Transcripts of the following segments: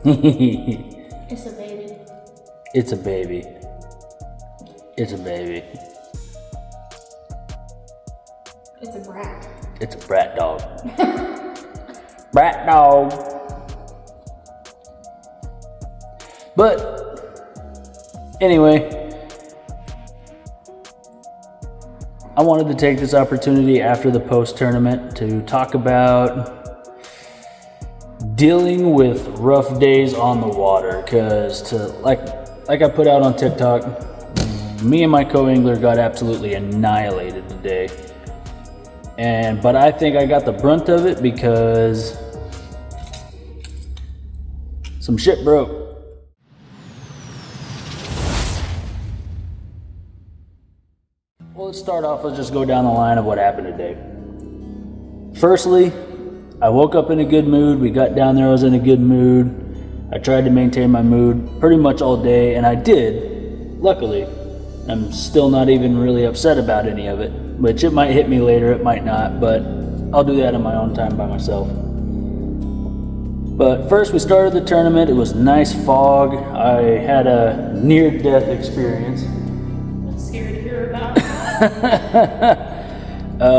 It's a baby. It's a baby. It's a baby. It's a brat. It's a brat dog. Brat dog. But anyway, I wanted to take this opportunity after the post-tournament to talk about dealing with rough days on the water, because like I put out on TikTok, me and my co-angler got absolutely annihilated today. But I think I got the brunt of it because some shit broke. Well, let's start off, let's just go down the line of what happened today. Firstly, I woke up in a good mood. We got down there, I was in a good mood. I tried to maintain my mood pretty much all day, and I did, luckily. I'm still not even really upset about any of it, which it might hit me later, it might not, but I'll do that in my own time by myself. But first we started the tournament. It was nice fog. I had a near-death experience. That's scary to hear about.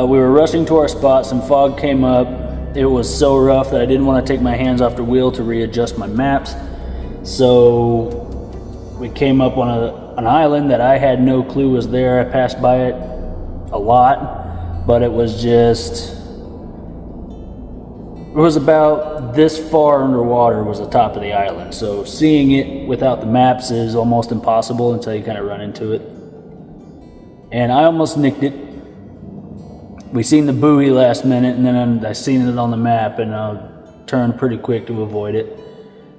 We were rushing to our spot, some fog came up. It was so rough that I didn't want to take my hands off the wheel to readjust my maps. So we came up on an island that I had no clue was there. I passed by it a lot, but it was about this far underwater was the top of the island. So seeing it without the maps is almost impossible until you kind of run into it. And I almost nicked it. We seen the buoy last minute, and then I seen it on the map, and I turned pretty quick to avoid it.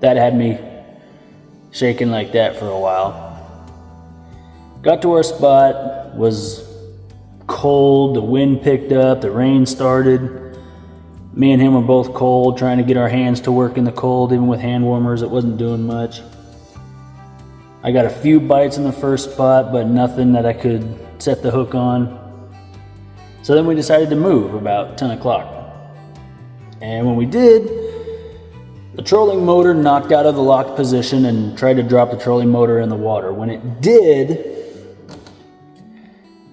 That had me shaking like that for a while. Got to our spot, was cold, the wind picked up, the rain started. Me and him were both cold, trying to get our hands to work in the cold. Even with hand warmers, it wasn't doing much. I got a few bites in the first spot, but nothing that I could set the hook on. So then we decided to move about 10 o'clock. And when we did, the trolling motor knocked out of the locked position and tried to drop the trolling motor in the water. When it did,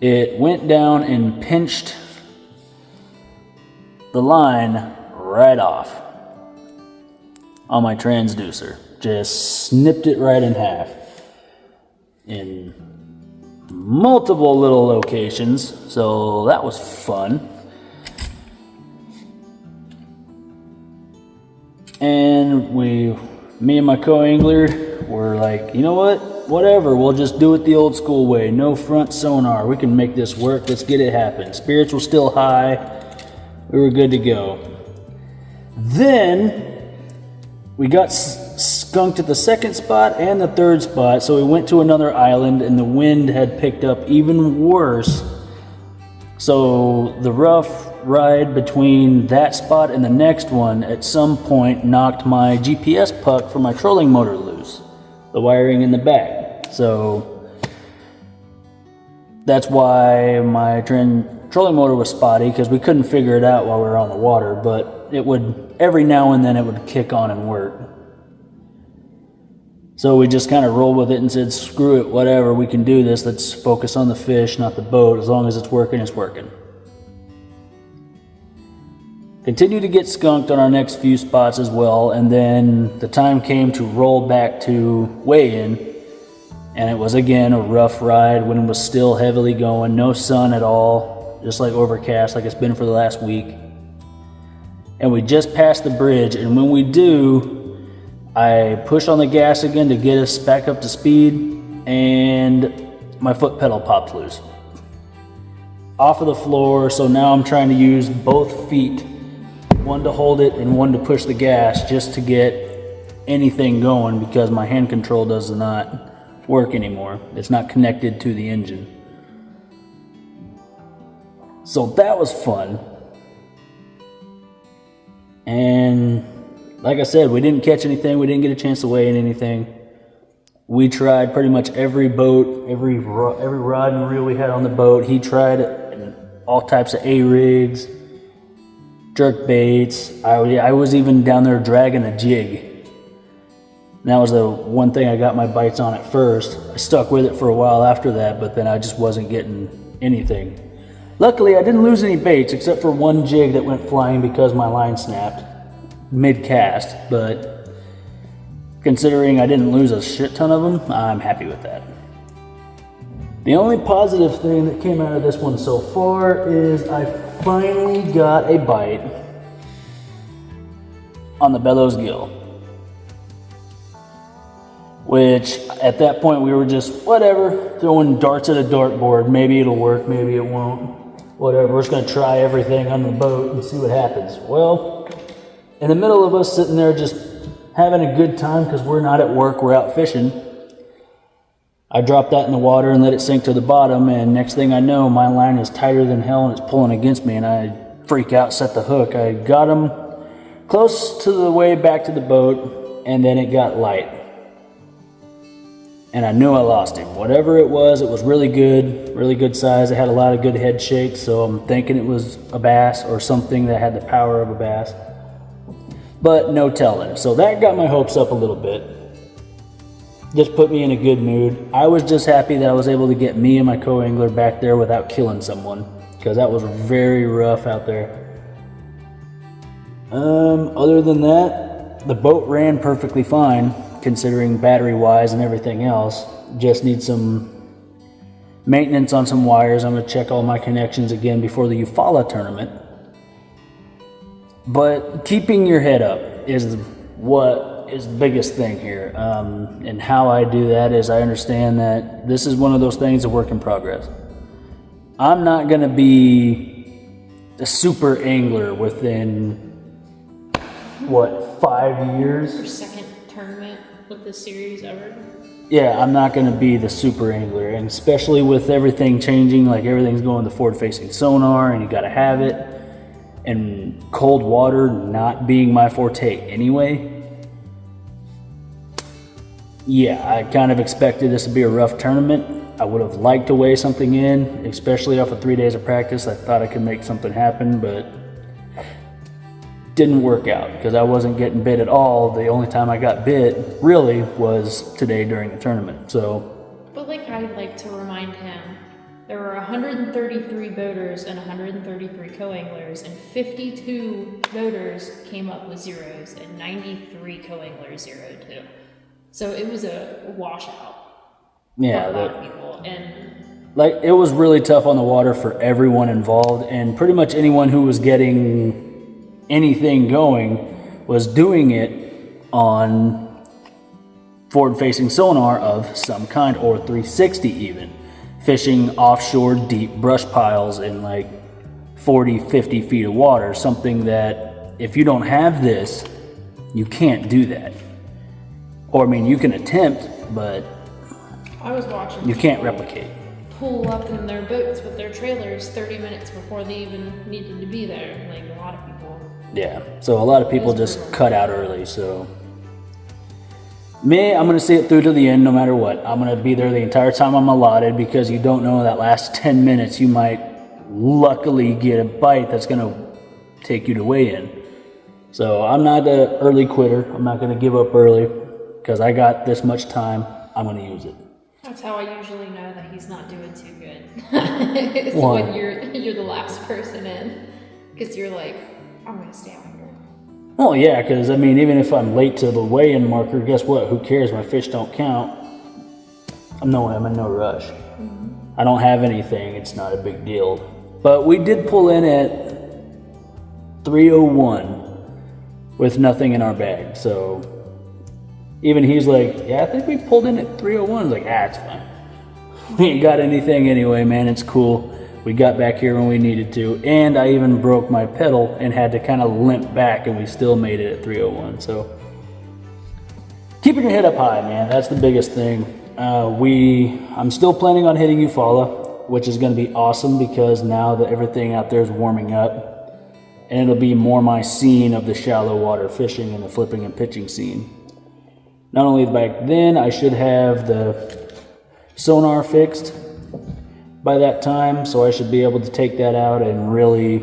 it went down and pinched the line right off on my transducer. Just snipped it right in half in multiple little locations, so that was fun. And me and my co-angler were like, you know what, whatever, we'll just do it the old school way. No front sonar, we can make this work, let's get it happen. Spirits were still high, we were good to go. Then we got skunked at the second spot and the third spot, so we went to another island, and the wind had picked up even worse. So the rough ride between that spot and the next one at some point knocked my GPS puck for my trolling motor loose, the wiring in the back. So that's why my trolling motor was spotty, because we couldn't figure it out while we were on the water, but it would, every now and then it would kick on and work. So we just kind of rolled with it and said, screw it, whatever, we can do this. Let's focus on the fish, not the boat. As long as it's working, it's working. Continued to get skunked on our next few spots as well, and then the time came to roll back to weigh-in, and it was again a rough ride. Wind was still heavily going, no sun at all, just like overcast like it's been for the last week. And we just passed the bridge, and when we do, I push on the gas again to get us back up to speed, and my foot pedal popped loose off of the floor. So now I'm trying to use both feet, one to hold it and one to push the gas, just to get anything going, because my hand control does not work anymore. It's not connected to the engine. So that was fun. And like I said, we didn't catch anything. We didn't get a chance to weigh in anything. We tried pretty much every boat, every rod and reel we had on the boat. He tried all types of A-rigs, jerk baits. I was even down there dragging a jig And that was the one thing I got my bites on at first. I stuck with it for a while after that, but then I just wasn't getting anything. Luckily, I didn't lose any baits except for one jig that went flying because my line snapped mid-cast, but considering I didn't lose a shit ton of them, I'm happy with that. The only positive thing that came out of this one so far is I finally got a bite on the bellows gill. Which, at that point, we were just, whatever, throwing darts at a dartboard. Maybe it'll work, maybe it won't. Whatever, we're just gonna try everything on the boat and see what happens. Well, in the middle of us sitting there just having a good time because we're not at work, we're out fishing, I dropped that in the water and let it sink to the bottom, and next thing I know, my line is tighter than hell and it's pulling against me, and I freak out, set the hook. I got him close to the way back to the boat, and then it got light. And I knew I lost him. Whatever it was really good size. It had a lot of good head shakes, so I'm thinking it was a bass or something that had the power of a bass. But no telling. So that got my hopes up a little bit. Just put me in a good mood. I was just happy that I was able to get me and my co-angler back there without killing someone, because that was very rough out there. Other than that, the boat ran perfectly fine, considering battery-wise and everything else. Just need some maintenance on some wires. I'm going to check all my connections again before the Eufaula tournament. But keeping your head up is what is the biggest thing here. And how I do that is I understand that this is one of those things, a work in progress. I'm not going to be a super angler within, 5 years? Your second tournament with this series ever. Yeah, I'm not going to be the super angler, and especially with everything changing, like everything's going to forward-facing sonar, and you got to have it, and cold water not being my forte anyway. Yeah, I kind of expected this to be a rough tournament. I would have liked to weigh something in, especially off of 3 days of practice. I thought I could make something happen, but didn't work out because I wasn't getting bit at all. The only time I got bit really was today during the tournament. But like I'd like to remind him, there were 133 boaters and 133 co-anglers, and 52 boaters came up with zeros and 93 co-anglers zeroed too. So it was a washout Yeah, for a lot of people. And like it was really tough on the water for everyone involved, and pretty much anyone who was getting anything going was doing it on forward-facing sonar of some kind, or 360 even, fishing offshore deep brush piles in like 40-50 feet of water, something that if you don't have this, you can't do that. Or I mean, you can attempt, but I was watching you can't people replicate. pull up in their boats with their trailers 30 minutes before they even needed to be there. Like a lot of people. Yeah, so a lot of people just cut out early, so me, I'm going to see it through to the end no matter what. I'm going to be there the entire time I'm allotted, because you don't know that last 10 minutes you might luckily get a bite that's going to take you to weigh in. So I'm not an early quitter. I'm not going to give up early because I got this much time. I'm going to use it. That's how I usually know that he's not doing too good. It's Why? when you're the last person in, because you're like, I'm gonna stay out here. Well, yeah, because I mean, even if I'm late to the weigh-in marker, guess what? Who cares? My fish don't count. I'm in no rush. Mm-hmm. I don't have anything. It's not a big deal. But we did pull in at 3:01 with nothing in our bag. So even he's like, yeah, I think we pulled in at 3:01. I was like, it's fine. We ain't got anything anyway, man. It's cool. We got back here when we needed to, and I even broke my pedal and had to kind of limp back, and we still made it at 3:01. So keeping your head up high, man, that's the biggest thing. I'm still planning on hitting Eufaula, which is going to be awesome because now that everything out there is warming up, and it'll be more my scene of the shallow water fishing and the flipping and pitching scene. Not only back then, I should have the sonar fixed by that time, so I should be able to take that out and really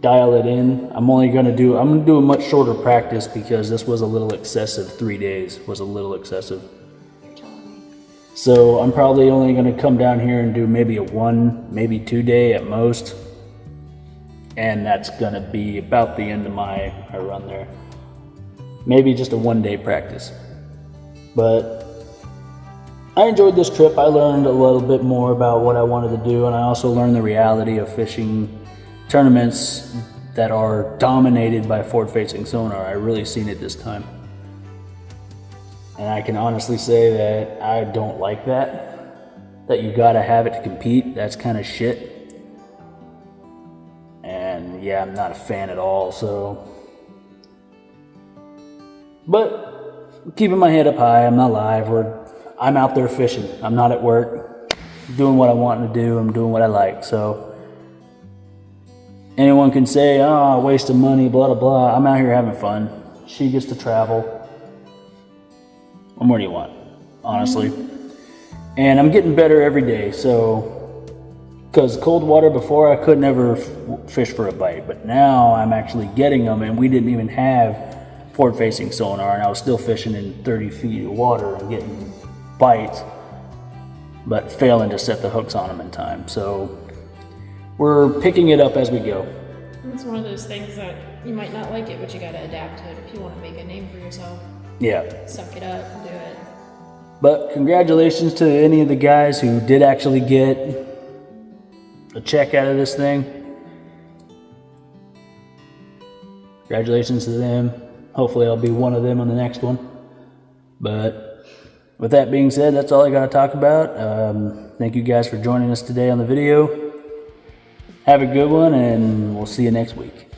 dial it in. I'm gonna do a much shorter practice because this was a little excessive. 3 days was a little excessive. You're telling me. So I'm probably only gonna come down here and do maybe a 1, maybe 2 day at most. And that's gonna be about the end of my run there. Maybe just a 1 day practice. But I enjoyed this trip. I learned a little bit more about what I wanted to do, and I also learned the reality of fishing tournaments that are dominated by forward-facing sonar. I really seen it this time. And I can honestly say that I don't like that you gotta have it to compete. That's kind of shit. And yeah, I'm not a fan at all, so. But keeping my head up high, I'm not live. I'm out there fishing. I'm not at work, doing what I want to do. I'm doing what I like. So anyone can say, "Oh, waste of money," blah blah blah. I'm out here having fun. She gets to travel. What more do you want, honestly? And I'm getting better every day. So, because cold water before I could never fish for a bite, but now I'm actually getting them, and we didn't even have forward-facing sonar, and I was still fishing in 30 feet of water and getting bites, but failing to set the hooks on them in time. So we're picking it up as we go. It's one of those things that you might not like it, but you gotta adapt to it if you want to make a name for yourself. Yeah. Suck it up and do it. But congratulations to any of the guys who did actually get a check out of this thing. Congratulations to them. Hopefully I'll be one of them on the next one. But with that being said, that's all I got to talk about. Thank you guys for joining us today on the video. Have a good one, and we'll see you next week.